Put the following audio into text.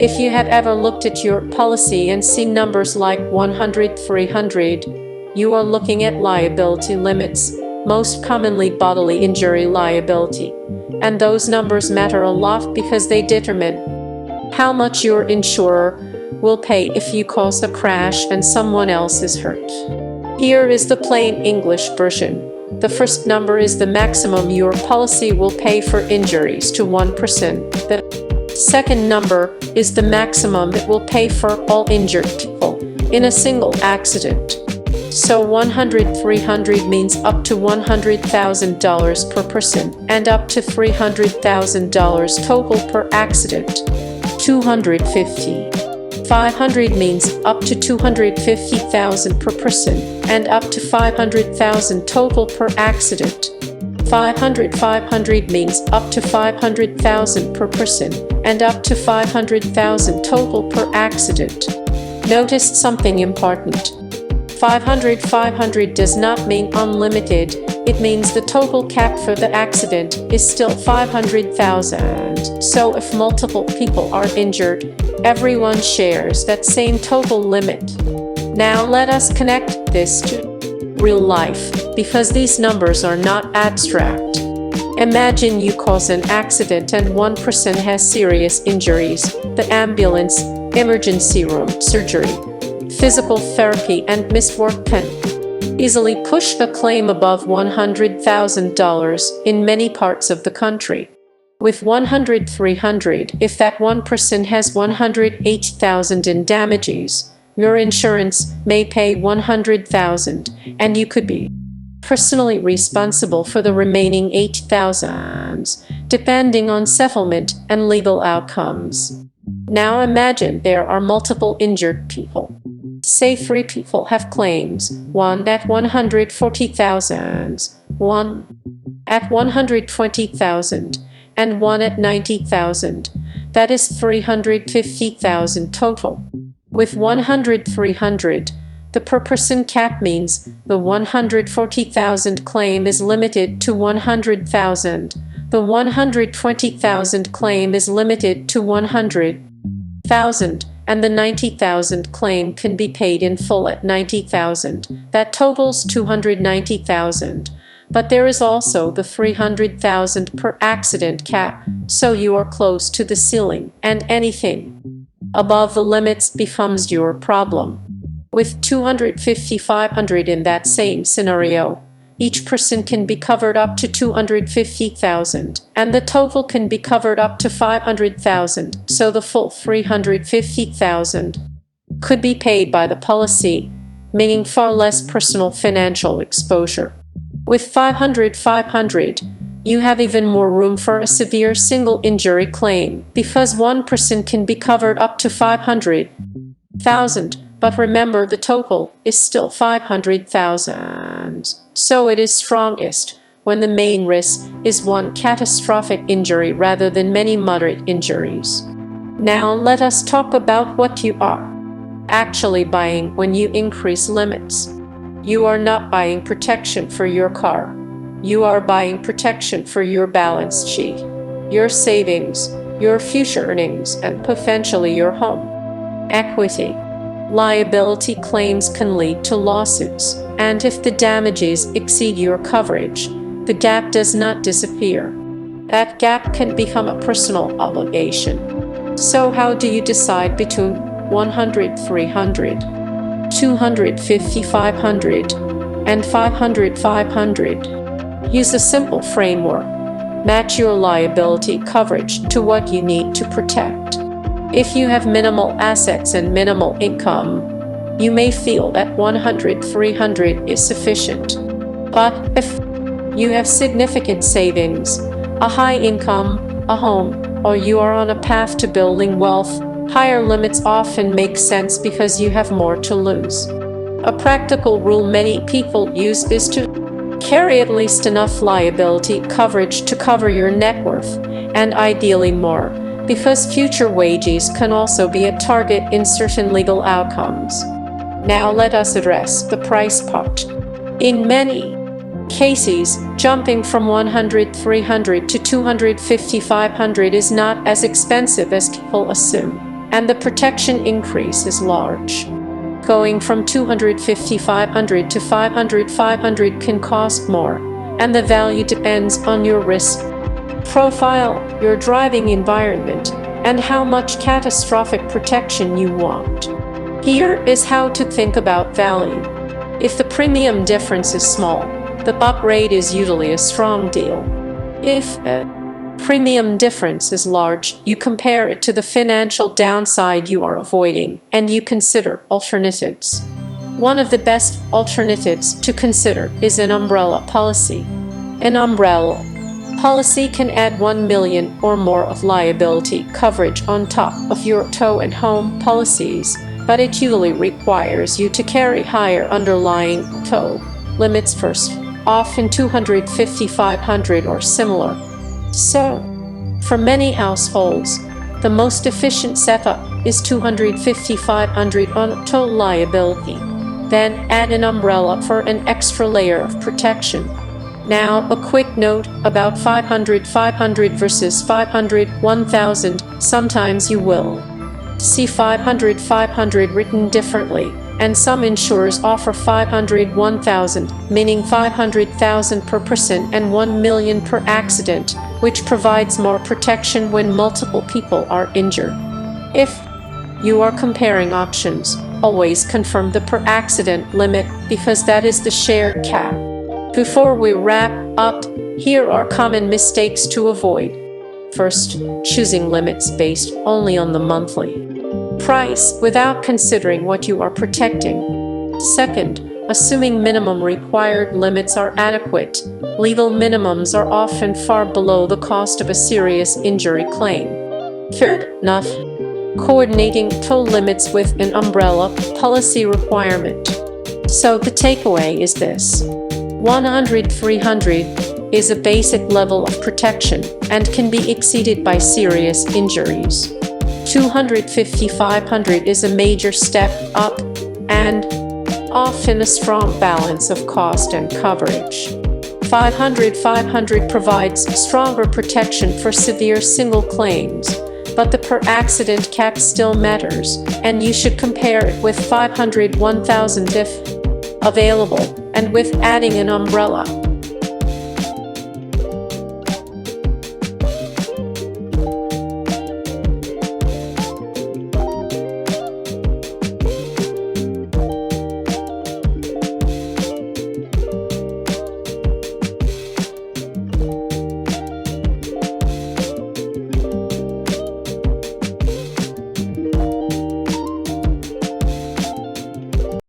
If you have ever looked at your policy and seen numbers like 100, 300, you are looking at liability limits, most commonly bodily injury liability. And those numbers matter a lot because they determine how much your insurer will pay if you cause a crash and someone else is hurt. Here is the plain English version. The first number is the maximum your policy will pay for injuries to one person. The second number is the maximum it will pay for all injured people in a single accident. So 100, 300 means up to $100,000 per person and up to $300,000 total per accident. 250. 500 means up to $250,000 per person and up to $500,000 total per accident. 500 means up to $500,000 per person and up to $500,000 total per accident. Notice something important. 500 does not mean unlimited. It means the total cap for the accident is still $500,000. So if multiple people are injured, everyone shares that same total limit. Now let us connect this to real life, because these numbers are not abstract. Imagine you cause an accident and one person has serious injuries. The ambulance, emergency room, surgery, physical therapy, and missed work can easily push a claim above $100,000 in many parts of the country. With 100, 300, if that one person has $108,000 in damages, your insurance may pay $100,000, and you could be personally responsible for the remaining $8,000, depending on settlement and legal outcomes. Now imagine there are multiple injured people. Say 3 people have claims, one at $140,000, one at $120,000, and one at $90,000. That is $350,000 total. With 100, 300, the per person cap means the $140,000 claim is limited to $100,000. The $120,000 claim is limited to $100,000, and the $90,000 claim can be paid in full at $90,000. That totals $290,000. But there is also the $300,000 per accident cap, so you are close to the ceiling, and anything above the limits becomes your problem. With 250, 500 in that same scenario, each person can be covered up to $250,000, and the total can be covered up to $500,000, so the full $350,000 could be paid by the policy, meaning far less personal financial exposure. With 500, you have even more room for a severe single injury claim, because one person can be covered up to $500,000, but remember the total is still $500,000. So it is strongest when the main risk is one catastrophic injury rather than many moderate injuries. Now let us talk about what you are actually buying when you increase limits. You are not buying protection for your car. You are buying protection for your balance sheet, your savings, your future earnings, and potentially your home equity. Liability claims can lead to lawsuits, and if the damages exceed your coverage, the gap does not disappear. That gap can become a personal obligation. So how do you decide between 100, 300, 250, 500, and 500, 500? Use a simple framework. Match your liability coverage to what you need to protect. If you have minimal assets and minimal income, you may feel that 100, 300 is sufficient. But if you have significant savings, a high income, a home, or you are on a path to building wealth, higher limits often make sense because you have more to lose. A practical rule many people use is to carry at least enough liability coverage to cover your net worth, and ideally more, because future wages can also be a target in certain legal outcomes. Now let us address the price part. In many cases, jumping from 100, 300 to 250, 500 is not as expensive as people assume. and the protection increase is large. Going from 250-500 to 500-500 can cost more, and the value depends on your risk profile, your driving environment, and how much catastrophic protection you want. Here is how to think about value. If the premium difference is small, the upgrade is usually a strong deal. If a premium difference is large, you compare it to the financial downside you are avoiding, and you consider alternatives. One of the best alternatives to consider is an umbrella policy. An umbrella policy can add 1 million or more of liability coverage on top of your tow and home policies, but it usually requires you to carry higher underlying tow limits first, often 250-500 or similar. So, for many households, the most efficient setup is 250-500 on tow liability. Then add an umbrella for an extra layer of protection. Now, a quick note about 500-500 versus 500-1000. Sometimes you will see 500-500 written differently, and some insurers offer 500-1000, meaning 500,000 per person and 1 million per accident, which provides more protection when multiple people are injured. If you are comparing options, always confirm the per accident limit because that is the shared cap. Before we wrap up, here are common mistakes to avoid. First, choosing limits based only on the monthly price without considering what you are protecting. Second, assuming minimum required limits are adequate. Legal minimums are often far below the cost of a serious injury claim. Third, not coordinating tow limits with an umbrella policy requirement. So the takeaway is this. 100-300 is a basic level of protection and can be exceeded by serious injuries. 250-500 is a major step up and often a strong balance of cost and coverage. 500-500 provides stronger protection for severe single claims, but the per accident cap still matters, and you should compare it with 500-1000 if available, and with adding an umbrella